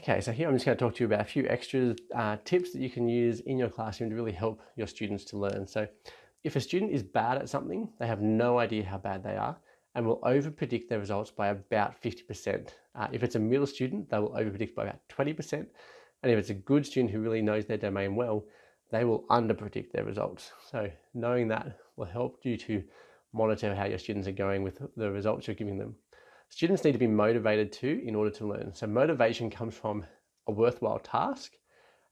Okay, so here I'm just going to talk to you about a few extra tips that you can use in your classroom to really help your students to learn. So if a student is bad at something, they have no idea how bad they are and will over-predict their results by about 50%. If it's a middle student, they will over-predict by about 20%. And if it's a good student who really knows their domain well, they will under-predict their results. So knowing that will help you to monitor how your students are going with the results you're giving them. Students need to be motivated too in order to learn. So motivation comes from a worthwhile task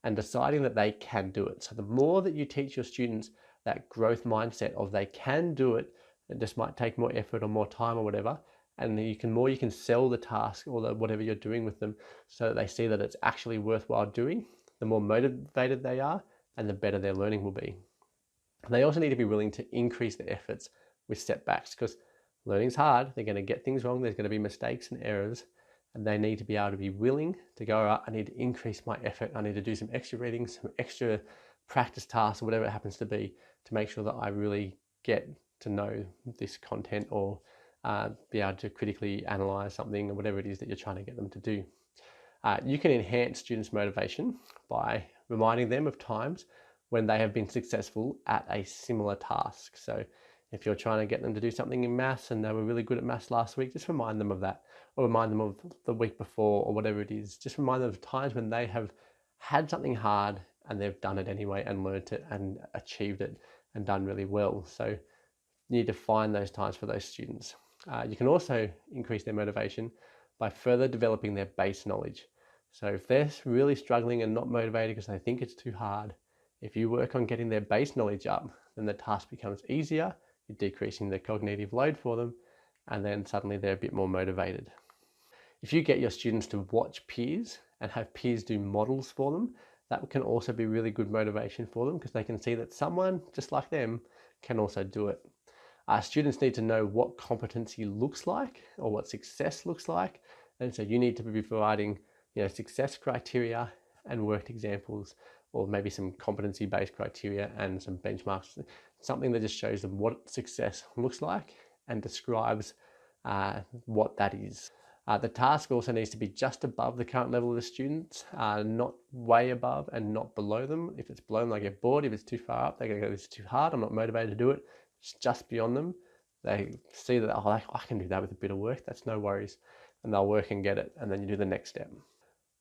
and deciding that they can do it. So the more that you teach your students that growth mindset of they can do it, it just might take more effort or more time or whatever, and you can sell the task or whatever you're doing with them so that they see that it's actually worthwhile doing, the more motivated they are and the better their learning will be. They also need to be willing to increase their efforts with setbacks because learning's hard. They're going to get things wrong. There's going to be mistakes and errors, and they need to be able to be willing to go, all right, I need to increase my effort. I need to do some extra reading, some extra practice tasks, or whatever it happens to be make sure that I really get to know this content or be able to critically analyze something or whatever it is that you're trying to get them to do. You can enhance students' motivation by reminding them of times when they have been successful at a similar task. So if you're trying to get them to do something in maths and they were really good at maths last week, just remind them of that, or remind them of the week before or whatever it is. Just remind them of times when they have had something hard and they've done it anyway and learned it and achieved it and done really well. So you need to find those times for those students. You can also increase their motivation by further developing their base knowledge. So if they're really struggling and not motivated because they think it's too hard, if you work on getting their base knowledge up, then the task becomes easier. You're decreasing the cognitive load for them, and then suddenly they're a bit more motivated. If you get your students to watch peers and have peers do models for them, that can also be really good motivation for them because they can see that someone just like them can also do it. Students need to know what competency looks like or what success looks like, and so you need to be providing success criteria and worked examples, or maybe some competency-based criteria and some benchmarks, something that just shows them what success looks like and describes what that is. The task also needs to be just above the current level of the students, not way above and not below them. If it's below them, they get bored. If it's too far up, they go, this is too hard, I'm not motivated to do it. It's just beyond them. They see that, oh, I can do that with a bit of work, that's no worries. And they'll work and get it, and then you do the next step.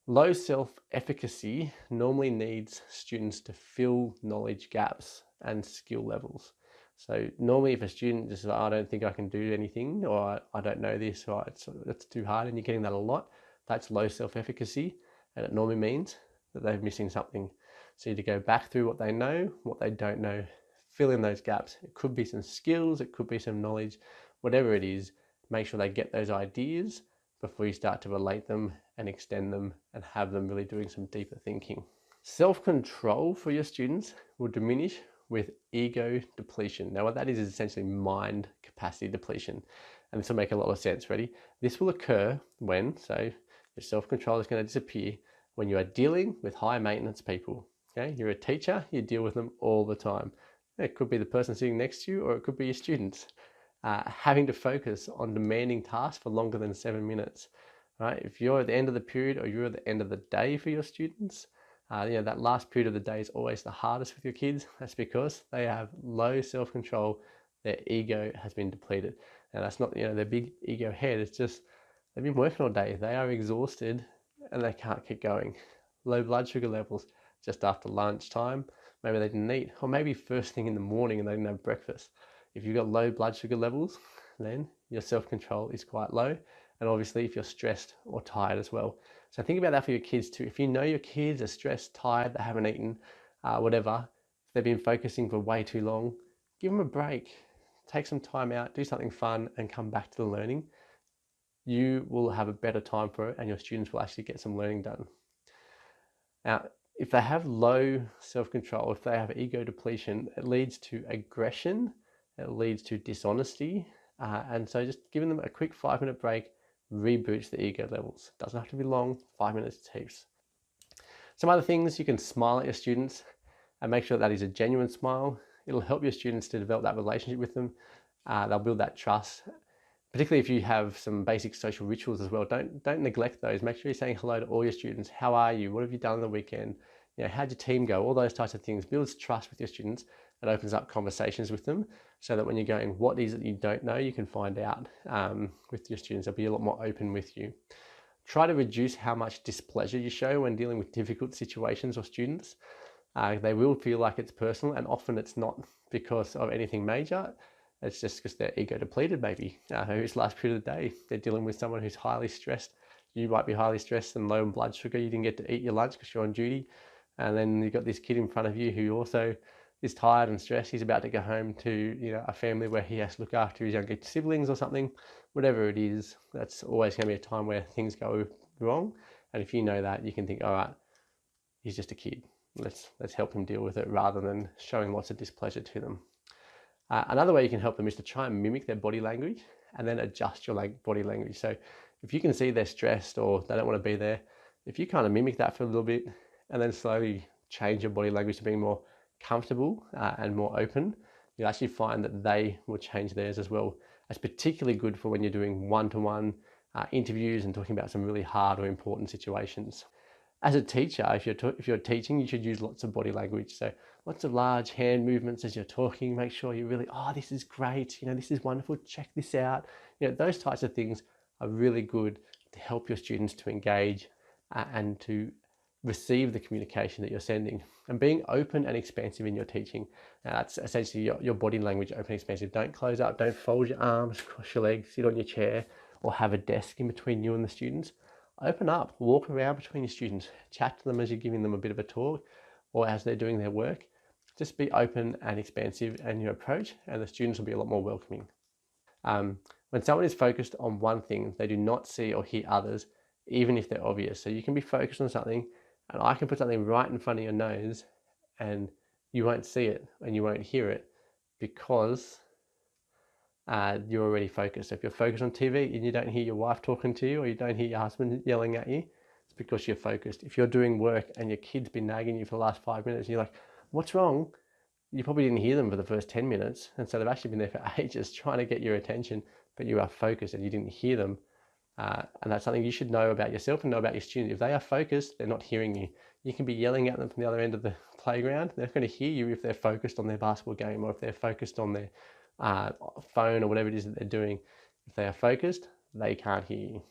Low self-efficacy normally needs students to fill knowledge gaps and skill levels. So normally if a student just says, I don't think I can do anything, or I don't know this, or it's too hard, and you're getting that a lot, that's low self-efficacy, and it normally means that they're missing something. So you need to go back through what they know, what they don't know, fill in those gaps. It could be some skills, it could be some knowledge, whatever it is, make sure they get those ideas before you start to relate them and extend them and have them really doing some deeper thinking. Self-control for your students will diminish with ego depletion. Now what that is essentially mind capacity depletion. And this will make a lot of sense. Ready? This will occur when, so your self-control is going to disappear when you are dealing with high maintenance people. Okay, you're a teacher, you deal with them all the time. It could be the person sitting next to you, or it could be your students. Having to focus on demanding tasks for longer than 7 minutes. Right? If you're at the end of the period or you're at the end of the day for your students, that last period of the day is always the hardest with your kids. That's because they have low self-control. Their ego has been depleted. Now that's not their big ego head. It's just they've been working all day. They are exhausted and they can't keep going. Low blood sugar levels just after lunchtime. Maybe they didn't eat, or maybe first thing in the morning and they didn't have breakfast. If you've got low blood sugar levels, then your self-control is quite low. And obviously if you're stressed or tired as well. So think about that for your kids too. If you know your kids are stressed, tired, they haven't eaten, whatever, if they've been focusing for way too long, give them a break. Take some time out, do something fun and come back to the learning. You will have a better time for it and your students will actually get some learning done. Now, if they have low self-control, if they have ego depletion, it leads to aggression, it leads to dishonesty. And so just giving them a quick 5-minute break reboots the ego levels. Doesn't have to be long, 5 minutes is heaps. Some other things, you can smile at your students and make sure that is a genuine smile. It'll help your students to develop that relationship with them. They'll build that trust. particularly if you have some basic social rituals as well. Don't neglect those. Make sure you're saying hello to all your students. How are you? What have you done on the weekend? How'd your team go? All those types of things builds trust with your students and opens up conversations with them, so that when you're going, what is it you don't know, you can find out with your students. They'll be a lot more open with you. Try to reduce how much displeasure you show when dealing with difficult situations or students. They will feel like it's personal, and often it's not because of anything major. It's just because they're ego depleted, maybe. It's last period of the day. They're dealing with someone who's highly stressed. You might be highly stressed and low in blood sugar. You didn't get to eat your lunch because you're on duty. And then you've got this kid in front of you who also is tired and stressed. He's about to go home to a family where he has to look after his younger siblings or something. Whatever it is, that's always going to be a time where things go wrong. And if you know that, you can think, all right, he's just a kid. Let's help him deal with it, rather than showing lots of displeasure to them. Another way you can help them is to try and mimic their body language and then adjust your body language. So if you can see they're stressed or they don't want to be there, if you kind of mimic that for a little bit and then slowly change your body language to being more comfortable and more open, you'll actually find that they will change theirs as well. It's particularly good for when you're doing one-to-one interviews and talking about some really hard or important situations. As a teacher, if you're teaching, you should use lots of body language. So lots of large hand movements as you're talking. Make sure you really, this is great. This is wonderful. Check this out. Those types of things are really good to help your students to engage and to receive the communication that you're sending. And being open and expansive in your teaching. Now that's essentially your body language, open and expansive. Don't close up. Don't fold your arms, cross your legs, sit on your chair, or have a desk in between you and the students. Open up, walk around between your students, chat to them as you're giving them a bit of a talk or as they're doing their work. Just be open and expansive in your approach, and the students will be a lot more welcoming. When someone is focused on one thing, they do not see or hear others, even if they're obvious. So you can be focused on something, and I can put something right in front of your nose, and you won't see it and you won't hear it because you're already focused. So if you're focused on TV and you don't hear your wife talking to you, or you don't hear your husband yelling at you, it's because you're focused. If you're doing work and your kid's been nagging you for the last 5 minutes and you're like, what's wrong? You probably didn't hear them for the first 10 minutes. And so they've actually been there for ages trying to get your attention, but you are focused and you didn't hear them. And that's something you should know about yourself and know about your students. If they are focused, they're not hearing you. You can be yelling at them from the other end of the playground. They're going to hear you if they're focused on their basketball game, or if they're focused on their phone or whatever it is that they're doing. If they are focused, they can't hear you.